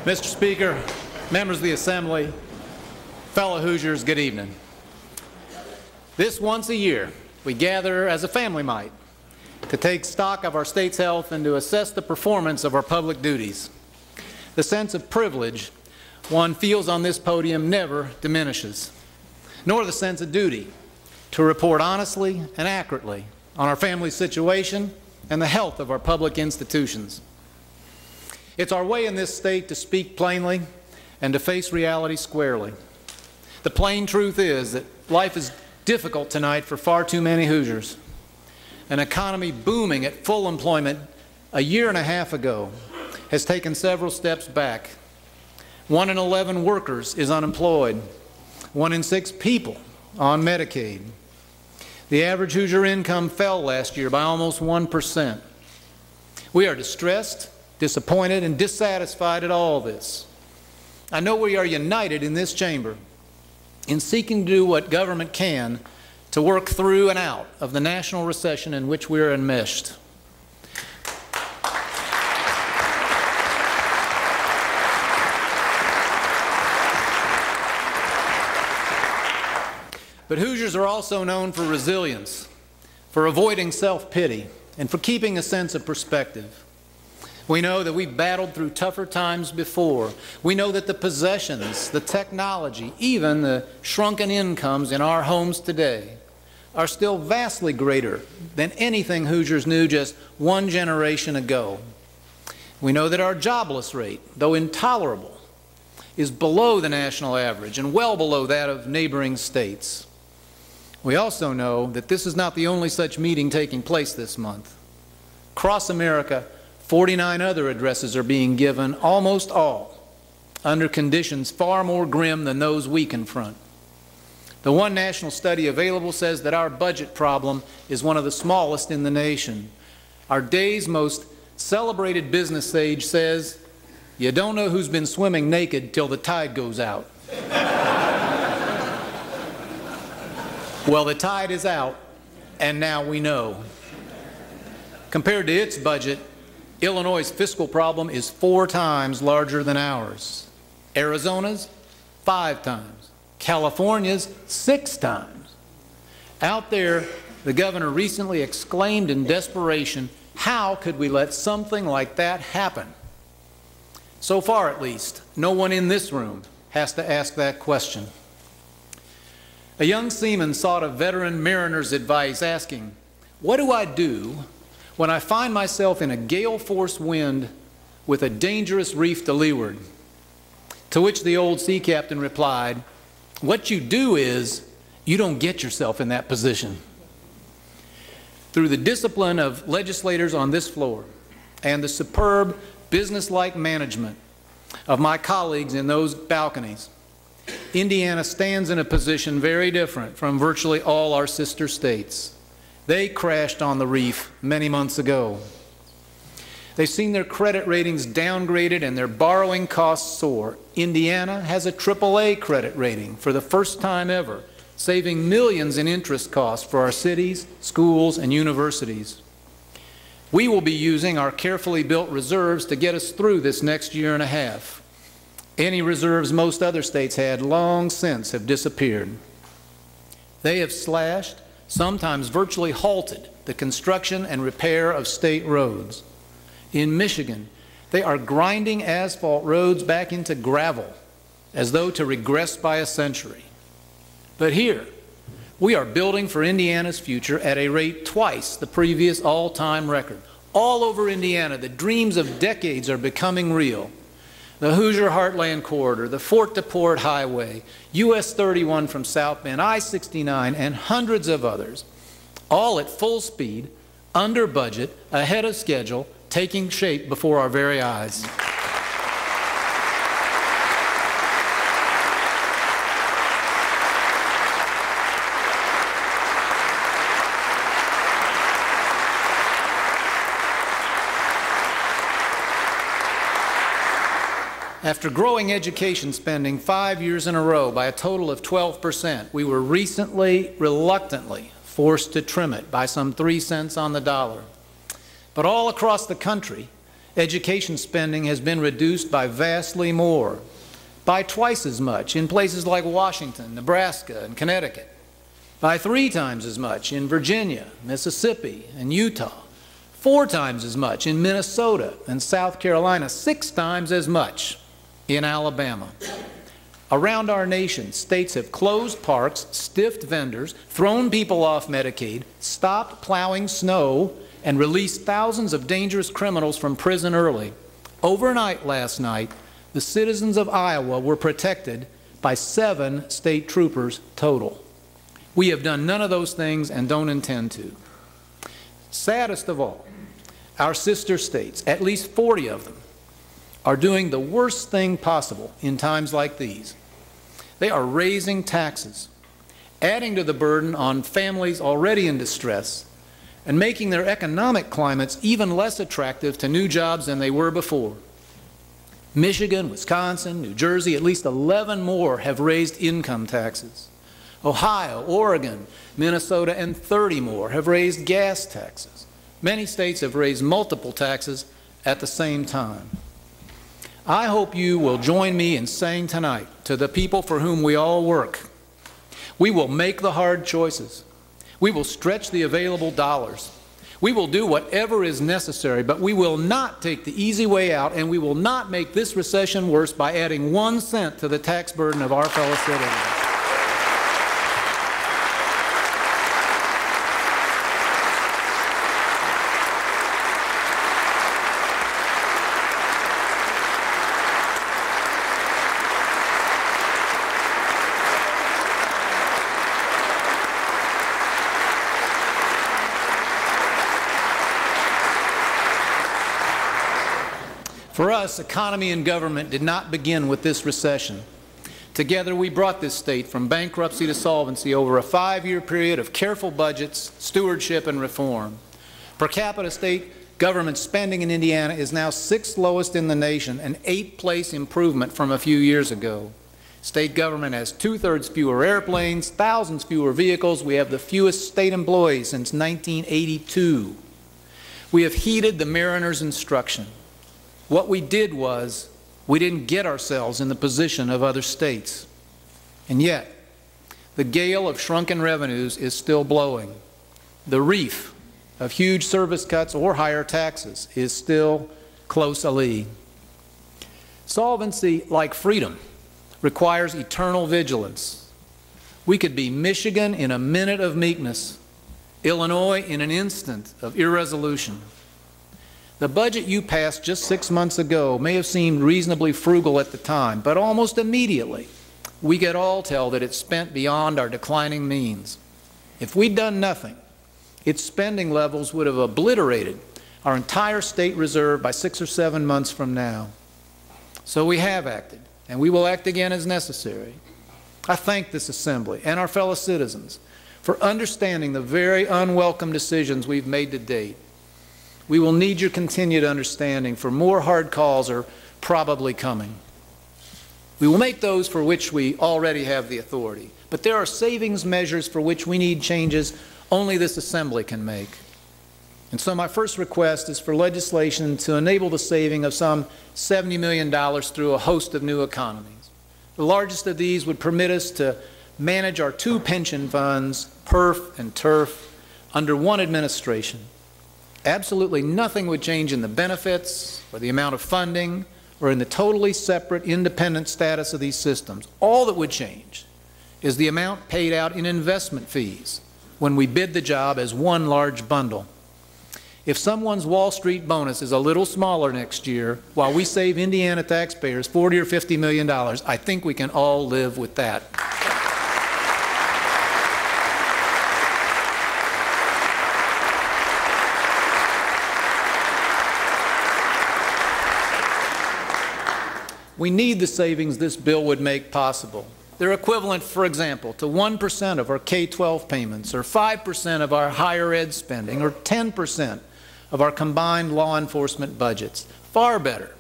Mr. Speaker, members of the Assembly, fellow Hoosiers, good evening. This once a year, we gather as a family might to take stock of our state's health and to assess the performance of our public duties. The sense of privilege one feels on this podium never diminishes, nor the sense of duty to report honestly and accurately on our family situation and the health of our public institutions. It's our way in this state to speak plainly and to face reality squarely. The plain truth is that life is difficult tonight for far too many Hoosiers. An economy booming at full employment a year and a half ago has taken several steps back. 1 in 11 workers is unemployed. 1 in 6 people on Medicaid. The average Hoosier income fell last year by almost 1%. We are distressed, disappointed, and dissatisfied at all this. I know we are united in this chamber in seeking to do what government can to work through and out of the national recession in which we are enmeshed. But Hoosiers are also known for resilience, for avoiding self-pity, and for keeping a sense of perspective. We know that we've battled through tougher times before. We know that the possessions, the technology, even the shrunken incomes in our homes today are still vastly greater than anything Hoosiers knew just one generation ago. We know that our jobless rate, though intolerable, is below the national average and well below that of neighboring states. We also know that this is not the only such meeting taking place this month. Across America, 49 other addresses are being given, almost all under conditions far more grim than those we confront. The one national study available says that our budget problem is one of the smallest in the nation. Our day's most celebrated business sage says, "You don't know who's been swimming naked till the tide goes out." Well, the tide is out, and now we know. Compared to its budget, Illinois' fiscal problem is 4 times larger than ours. Arizona's 5 times. California's 6 times. Out there, the governor recently exclaimed in desperation, "How could we let something like that happen?" So far, at least, no one in this room has to ask that question. A young seaman sought a veteran mariner's advice, asking, "What do I do when I find myself in a gale-force wind with a dangerous reef to leeward?" To which the old sea captain replied, "What you do is, you don't get yourself in that position." Through the discipline of legislators on this floor and the superb business-like management of my colleagues in those balconies, Indiana stands in a position very different from virtually all our sister states. They crashed on the reef many months ago. They've seen their credit ratings downgraded and their borrowing costs soar. Indiana has a AAA credit rating for the first time ever, saving millions in interest costs for our cities, schools, and universities. We will be using our carefully built reserves to get us through this next year and a half. Any reserves most other states had long since have disappeared. They have slashed, sometimes virtually halted, the construction and repair of state roads. In Michigan, they are grinding asphalt roads back into gravel, as though to regress by a century. But here, we are building for Indiana's future at a rate twice the previous all-time record. All over Indiana, the dreams of decades are becoming real. The Hoosier Heartland Corridor, the Fort to Port Highway, US 31 from South Bend, I-69, and hundreds of others, all at full speed, under budget, ahead of schedule, taking shape before our very eyes. After growing education spending 5 years in a row by a total of 12%, we were recently, reluctantly, forced to trim it by some 3 cents on the dollar. But all across the country, Education spending has been reduced by vastly more, by twice as much in places like Washington, Nebraska, and Connecticut, by 3 times as much in Virginia, Mississippi, and Utah, 4 times as much in Minnesota and South Carolina, 6 times as much in Alabama. Around our nation, states have closed parks, stiffed vendors, thrown people off Medicaid, stopped plowing snow, and released thousands of dangerous criminals from prison early. Overnight last night, the citizens of Iowa were protected by 7 state troopers total. We have done none of those things and don't intend to. Saddest of all, our sister states, at least 40 of them, are doing the worst thing possible in times like these. They are raising taxes, adding to the burden on families already in distress, and making their economic climates even less attractive to new jobs than they were before. Michigan, Wisconsin, New Jersey, at least 11 more have raised income taxes. Ohio, Oregon, Minnesota, and 30 more have raised gas taxes. Many states have raised multiple taxes at the same time. I hope you will join me in saying tonight to the people for whom we all work, we will make the hard choices. We will stretch the available dollars. We will do whatever is necessary, but we will not take the easy way out, and we will not make this recession worse by adding 1 cent to the tax burden of our fellow citizens. For us, economy and government did not begin with this recession. Together, we brought this state from bankruptcy to solvency over a 5-year period of careful budgets, stewardship, and reform. Per capita state government spending in Indiana is now 6th lowest in the nation, an 8th-place improvement from a few years ago. State government has 2/3 fewer airplanes, thousands fewer vehicles. We have the fewest state employees since 1982. We have heeded the mariner's instruction. What we did was, we didn't get ourselves in the position of other states. And yet, the gale of shrunken revenues is still blowing. The reef of huge service cuts or higher taxes is still close alee. Solvency, like freedom, requires eternal vigilance. We could be Michigan in a minute of meekness, Illinois in an instant of irresolution. The budget you passed just 6 months ago may have seemed reasonably frugal at the time, but almost immediately we could all tell that it's spent beyond our declining means. If we'd done nothing, its spending levels would have obliterated our entire state reserve by 6 or 7 months from now. So we have acted, and we will act again as necessary. I thank this Assembly and our fellow citizens for understanding the very unwelcome decisions we've made to date. We will need your continued understanding, for more hard calls are probably coming. We will make those for which we already have the authority, but there are savings measures for which we need changes only this Assembly can make. And so my first request is for legislation to enable the saving of some $70 million through a host of new economies. The largest of these would permit us to manage our 2 pension funds, PERF and TURF, under one administration. Absolutely nothing would change in the benefits or the amount of funding or in the totally separate, independent status of these systems. All that would change is the amount paid out in investment fees when we bid the job as one large bundle. If someone's Wall Street bonus is a little smaller next year, while we save Indiana taxpayers $40 or $50 million, I think we can all live with that. We need the savings this bill would make possible. They're equivalent, for example, to 1% of our K-12 payments, or 5% of our higher ed spending, or 10% of our combined law enforcement budgets. Far better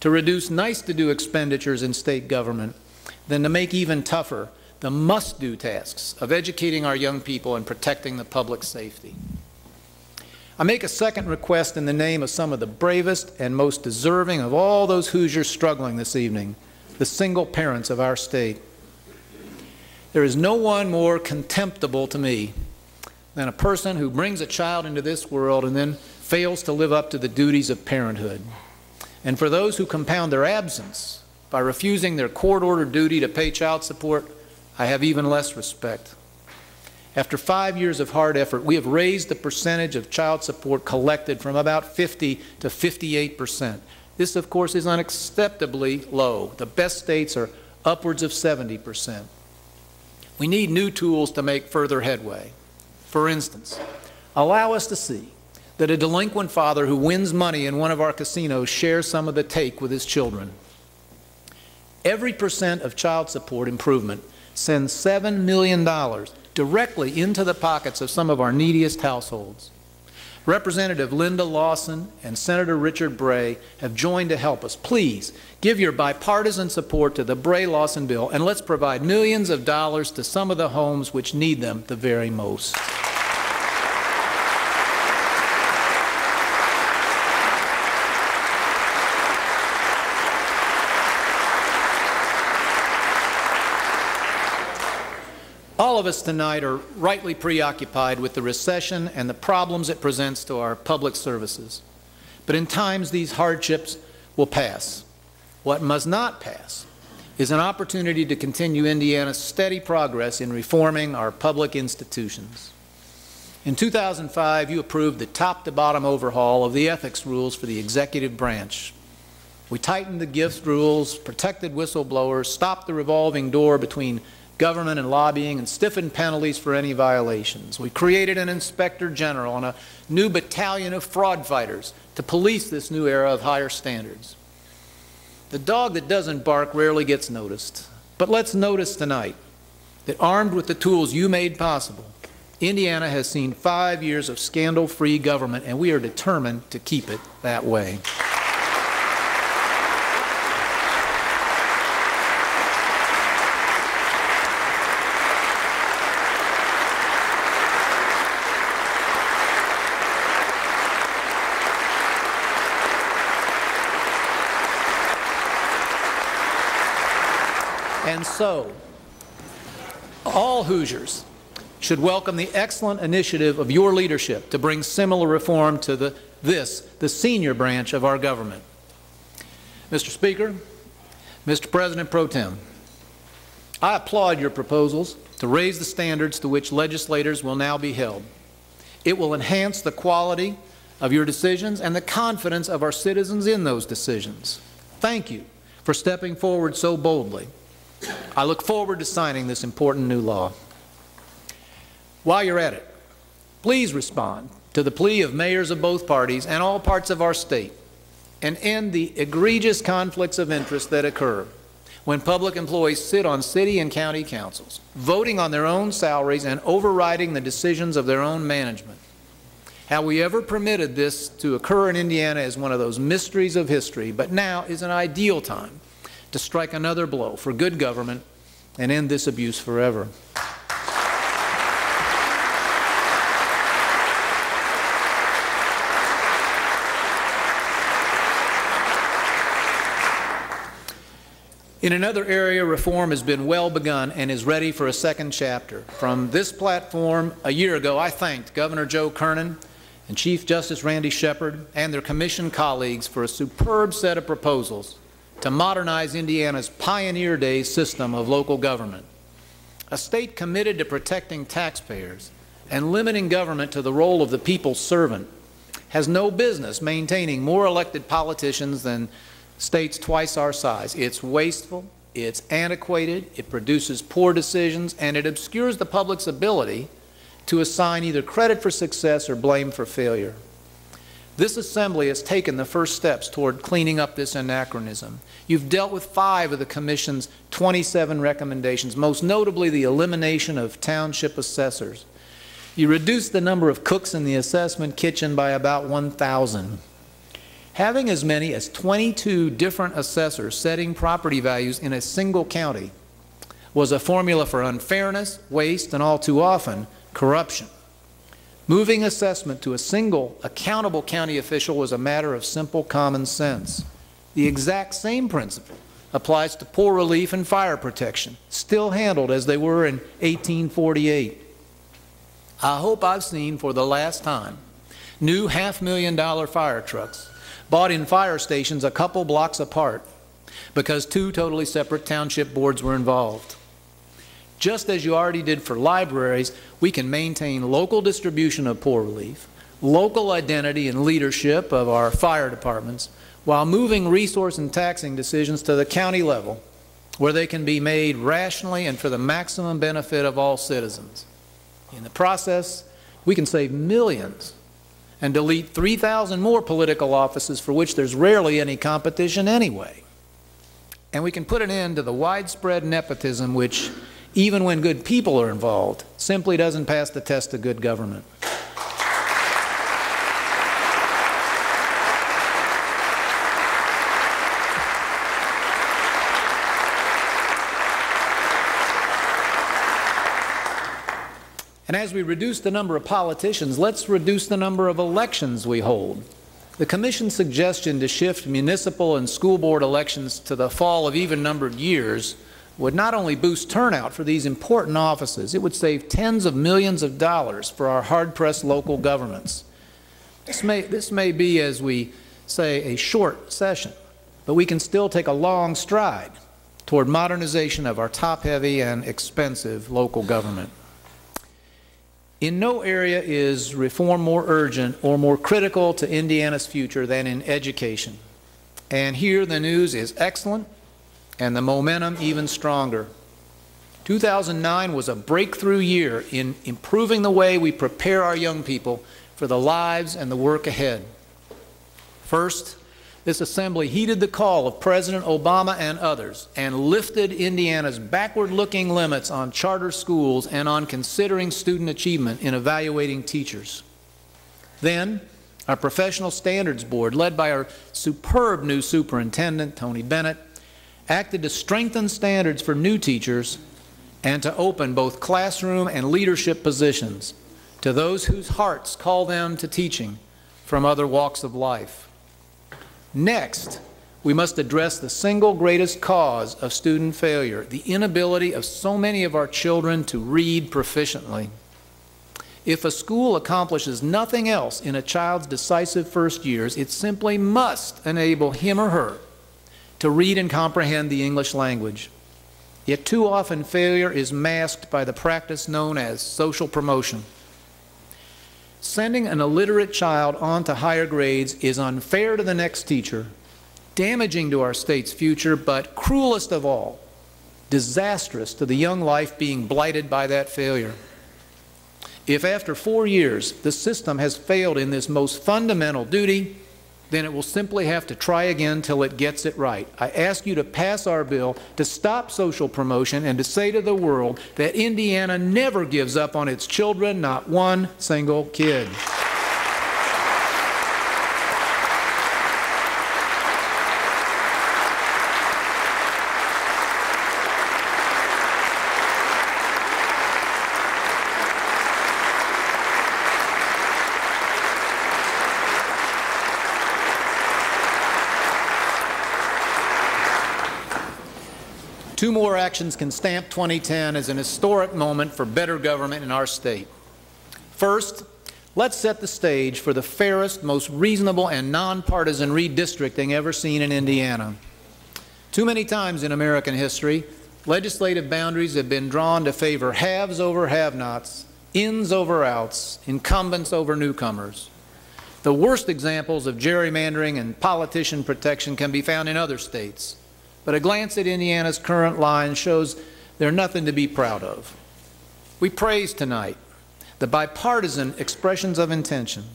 to reduce nice-to-do expenditures in state government than to make even tougher the must-do tasks of educating our young people and protecting the public safety. I make a second request in the name of some of the bravest and most deserving of all those Hoosiers struggling this evening, the single parents of our state. There is no one more contemptible to me than a person who brings a child into this world and then fails to live up to the duties of parenthood. And for those who compound their absence by refusing their court-ordered duty to pay child support, I have even less respect. After 5 years of hard effort, we have raised the percentage of child support collected from about 50 to 58%. This, of course, is unacceptably low. The best states are upwards of 70%. We need new tools to make further headway. For instance, allow us to see that a delinquent father who wins money in one of our casinos shares some of the take with his children. Every % of child support improvement sends $7 million directly into the pockets of some of our neediest households. Representative Linda Lawson and Senator Richard Bray have joined to help us. Please give your bipartisan support to the Bray-Lawson bill, and let's provide millions of dollars to some of the homes which need them the very most. All of us tonight are rightly preoccupied with the recession and the problems it presents to our public services. But in times, these hardships will pass. What must not pass is an opportunity to continue Indiana's steady progress in reforming our public institutions. In 2005, you approved the top-to-bottom overhaul of the ethics rules for the executive branch. We tightened the gift rules, protected whistleblowers, stopped the revolving door between government and lobbying, and stiffened penalties for any violations. We created an inspector general and a new battalion of fraud fighters to police this new era of higher standards. The dog that doesn't bark rarely gets noticed. But let's notice tonight that armed with the tools you made possible, Indiana has seen 5 years of scandal-free government, and we are determined to keep it that way. And so, all Hoosiers should welcome the excellent initiative of your leadership to bring similar reform to the senior branch of our government. Mr. Speaker, Mr. President Pro Tem, I applaud your proposals to raise the standards to which legislators will now be held. It will enhance the quality of your decisions and the confidence of our citizens in those decisions. Thank you for stepping forward so boldly. I look forward to signing this important new law. While you're at it, please respond to the plea of mayors of both parties and all parts of our state and end the egregious conflicts of interest that occur when public employees sit on city and county councils, voting on their own salaries and overriding the decisions of their own management. How we ever permitted this to occur in Indiana is one of those mysteries of history, but now is an ideal time to strike another blow for good government and end this abuse forever. In another area, reform has been well begun and is ready for a second chapter. From this platform a year ago, I thanked Governor Joe Kernan and Chief Justice Randy Shepard and their commission colleagues for a superb set of proposals to modernize Indiana's pioneer days system of local government. A state committed to protecting taxpayers and limiting government to the role of the people's servant has no business maintaining more elected politicians than states twice our size. It's wasteful, it's antiquated, it produces poor decisions, and it obscures the public's ability to assign either credit for success or blame for failure. This Assembly has taken the first steps toward cleaning up this anachronism. You've dealt with 5 of the Commission's 27 recommendations, most notably the elimination of township assessors. You reduced the number of cooks in the assessment kitchen by about 1,000. Having as many as 22 different assessors setting property values in a single county was a formula for unfairness, waste, and all too often, corruption. Moving assessment to a single, accountable county official was a matter of simple common sense. The exact same principle applies to poor relief and fire protection, still handled as they were in 1848. I hope I've seen for the last time new $500,000 fire trucks bought in fire stations a couple blocks apart because two totally separate township boards were involved. Just as you already did for libraries, we can maintain local distribution of poor relief, local identity and leadership of our fire departments, while moving resource and taxing decisions to the county level, where they can be made rationally and for the maximum benefit of all citizens. In the process, we can save millions and delete 3,000 more political offices for which there's rarely any competition anyway. And we can put an end to the widespread nepotism which, even when good people are involved, simply doesn't pass the test of good government. And as we reduce the number of politicians, let's reduce the number of elections we hold. The Commission's suggestion to shift municipal and school board elections to the fall of even-numbered years would not only boost turnout for these important offices, it would save tens of millions of dollars for our hard-pressed local governments. This may be, as we say, a short session, but we can still take a long stride toward modernization of our top-heavy and expensive local government. In no area is reform more urgent or more critical to Indiana's future than in education. And here the news is excellent and the momentum even stronger. 2009 was a breakthrough year in improving the way we prepare our young people for the lives and the work ahead. First, this assembly heeded the call of President Obama and others and lifted Indiana's backward-looking limits on charter schools and on considering student achievement in evaluating teachers. Then, our Professional Standards Board, led by our superb new superintendent, Tony Bennett, acted to strengthen standards for new teachers and to open both classroom and leadership positions to those whose hearts call them to teaching from other walks of life. Next, we must address the single greatest cause of student failure, the inability of so many of our children to read proficiently. If a school accomplishes nothing else in a child's decisive first years, it simply must enable him or her to read and comprehend the English language. Yet too often failure is masked by the practice known as social promotion. Sending an illiterate child on to higher grades is unfair to the next teacher, damaging to our state's future, but cruelest of all, disastrous to the young life being blighted by that failure. If after 4 years the system has failed in this most fundamental duty, then it will simply have to try again till it gets it right. I ask you to pass our bill to stop social promotion and to say to the world that Indiana never gives up on its children, not one single kid. Two more actions can stamp 2010 as an historic moment for better government in our state. First, let's set the stage for the fairest, most reasonable, and nonpartisan redistricting ever seen in Indiana. Too many times in American history, legislative boundaries have been drawn to favor haves over have-nots, ins over outs, incumbents over newcomers. The worst examples of gerrymandering and politician protection can be found in other states. But a glance at Indiana's current line shows they're nothing to be proud of. We praise tonight the bipartisan expressions of intention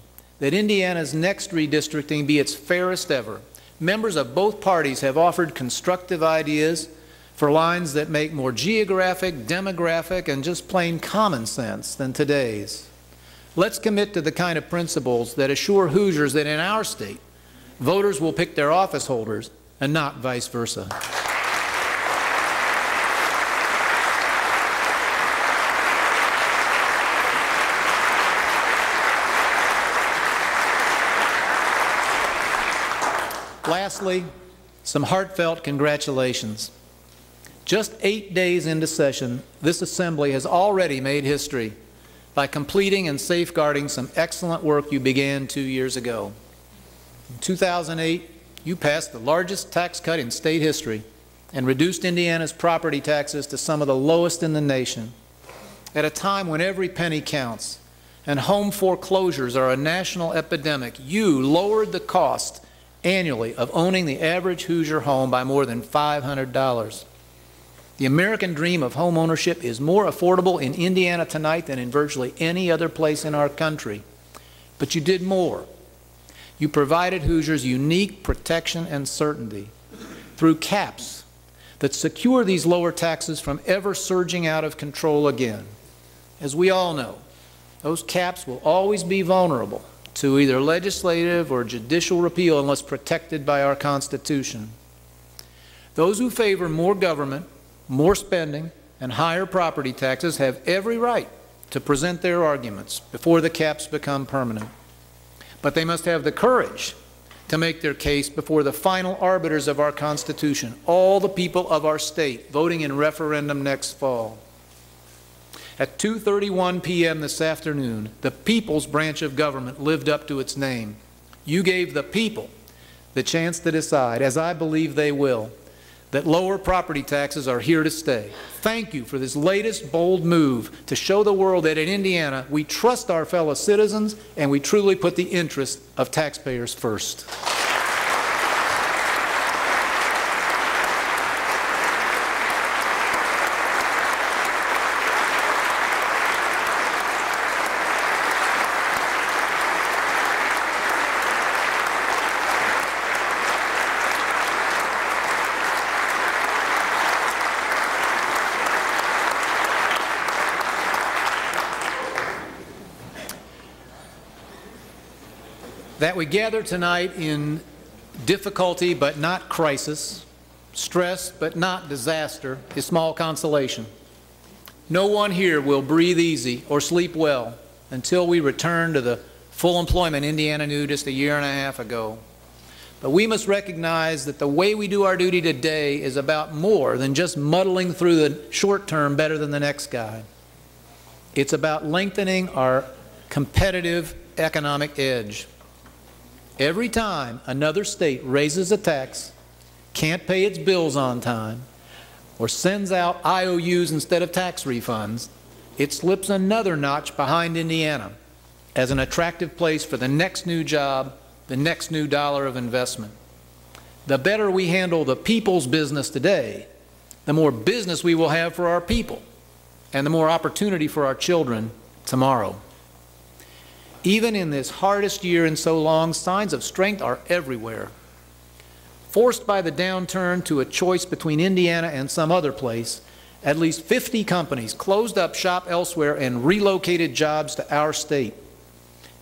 that Indiana's next redistricting be its fairest ever. Members of both parties have offered constructive ideas for lines that make more geographic, demographic, and just plain common sense than today's. Let's commit to the kind of principles that assure Hoosiers that in our state, voters will pick their office holders and not vice versa. Lastly, some heartfelt congratulations. Just 8 days into session, this Assembly has already made history by completing and safeguarding some excellent work you began 2 years ago. In 2008, you passed the largest tax cut in state history and reduced Indiana's property taxes to some of the lowest in the nation. At a time when every penny counts and home foreclosures are a national epidemic, you lowered the cost annually of owning the average Hoosier home by more than $500. The American dream of home ownership is more affordable in Indiana tonight than in virtually any other place in our country. But you did more. You provided Hoosiers unique protection and certainty through caps that secure these lower taxes from ever surging out of control again. As we all know, those caps will always be vulnerable to either legislative or judicial repeal unless protected by our Constitution. Those who favor more government, more spending, and higher property taxes have every right to present their arguments before the caps become permanent. But they must have the courage to make their case before the final arbiters of our Constitution, all the people of our state voting in referendum next fall. At 2:31 p.m. this afternoon, the People's Branch of Government lived up to its name. You gave the people the chance to decide, as I believe they will, that lower property taxes are here to stay. Thank you for this latest bold move to show the world that in Indiana we trust our fellow citizens and we truly put the interest of taxpayers first. That we gather tonight in difficulty but not crisis, stress but not disaster, is small consolation. No one here will breathe easy or sleep well until we return to the full employment Indiana knew just a year and a half ago. But we must recognize that the way we do our duty today is about more than just muddling through the short term better than the next guy. It's about lengthening our competitive economic edge. Every time another state raises a tax, can't pay its bills on time, or sends out IOUs instead of tax refunds, it slips another notch behind Indiana as an attractive place for the next new job, the next new dollar of investment. The better we handle the people's business today, the more business we will have for our people, and the more opportunity for our children tomorrow. Even in this hardest year in so long, signs of strength are everywhere. Forced by the downturn to a choice between Indiana and some other place, at least 50 companies closed up shop elsewhere and relocated jobs to our state.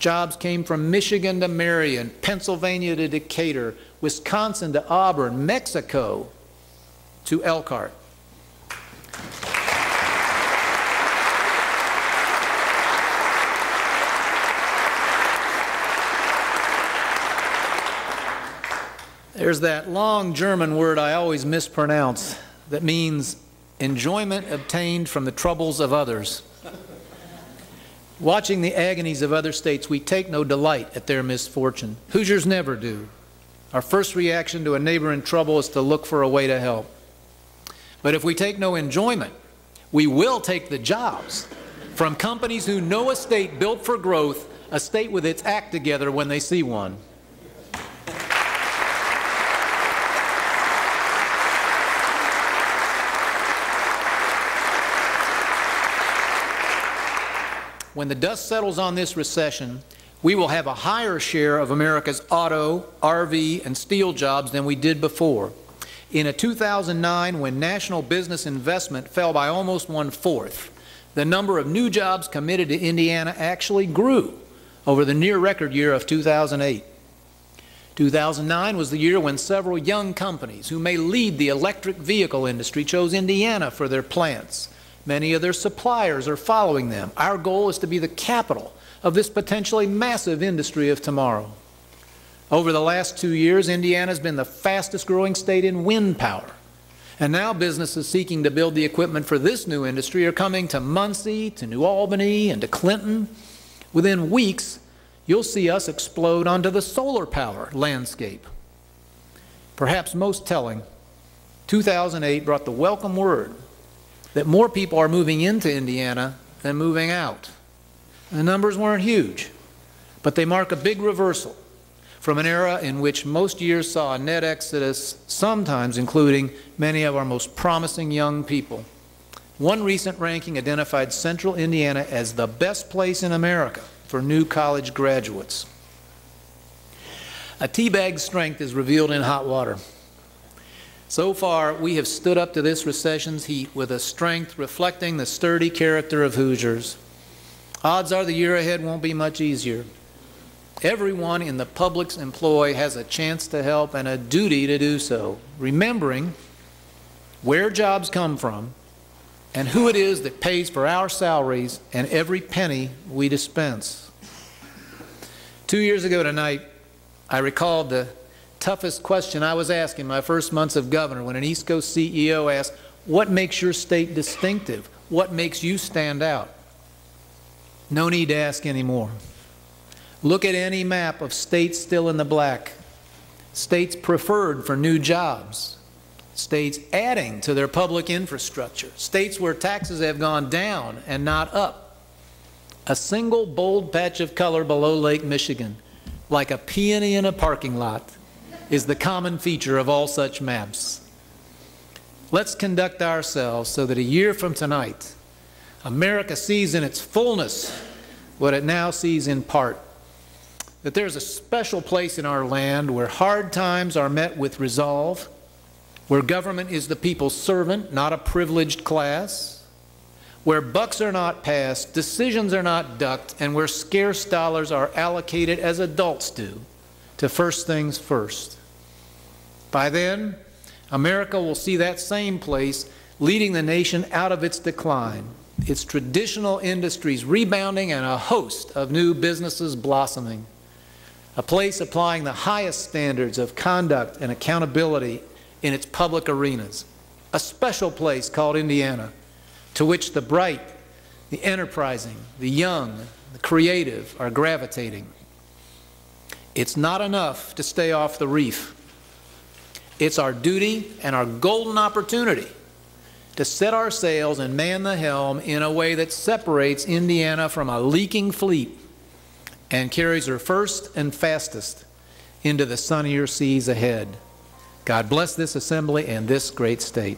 Jobs came from Michigan to Marion, Pennsylvania to Decatur, Wisconsin to Auburn, Mexico to Elkhart. There's that long German word I always mispronounce that means enjoyment obtained from the troubles of others. Watching the agonies of other states, we take no delight at their misfortune. Hoosiers never do. Our first reaction to a neighbor in trouble is to look for a way to help. But if we take no enjoyment, we will take the jobs from companies who know a state built for growth, a state with its act together when they see one. When the dust settles on this recession, we will have a higher share of America's auto, RV, and steel jobs than we did before. In a 2009, when national business investment fell by almost 1/4, the number of new jobs committed to Indiana actually grew over the near-record year of 2008. 2009 was the year when several young companies who may lead the electric vehicle industry chose Indiana for their plants. Many of their suppliers are following them. Our goal is to be the capital of this potentially massive industry of tomorrow. Over the last 2 years, Indiana's been the fastest growing state in wind power. And now businesses seeking to build the equipment for this new industry are coming to Muncie, to New Albany, and to Clinton. Within weeks, you'll see us explode onto the solar power landscape. Perhaps most telling, 2008 brought the welcome word that more people are moving into Indiana than moving out. The numbers weren't huge, but they mark a big reversal from an era in which most years saw a net exodus, sometimes including many of our most promising young people. One recent ranking identified Central Indiana as the best place in America for new college graduates. A teabag's strength is revealed in hot water. So far, we have stood up to this recession's heat with a strength reflecting the sturdy character of Hoosiers. Odds are the year ahead won't be much easier. Everyone in the public's employ has a chance to help and a duty to do so, remembering where jobs come from and who it is that pays for our salaries and every penny we dispense. 2 years ago tonight, I recalled the toughest question I was asked in my first months of governor when an East Coast CEO asked, "What makes your state distinctive? What makes you stand out?" No need to ask anymore. Look at any map of states still in the black, states preferred for new jobs, states adding to their public infrastructure, states where taxes have gone down and not up. A single bold patch of color below Lake Michigan, like a peony in a parking lot, is the common feature of all such maps. Let's conduct ourselves so that a year from tonight, America sees in its fullness what it now sees in part. That there's a special place in our land where hard times are met with resolve, where government is the people's servant, not a privileged class, where bucks are not passed, decisions are not ducked, and where scarce dollars are allocated as adults do to first things first. By then, America will see that same place leading the nation out of its decline, its traditional industries rebounding and a host of new businesses blossoming. A place applying the highest standards of conduct and accountability in its public arenas. A special place called Indiana, to which the bright, the enterprising, the young, the creative are gravitating. It's not enough to stay off the reef. It's our duty and our golden opportunity to set our sails and man the helm in a way that separates Indiana from a leaking fleet and carries her first and fastest into the sunnier seas ahead. God bless this assembly and this great state.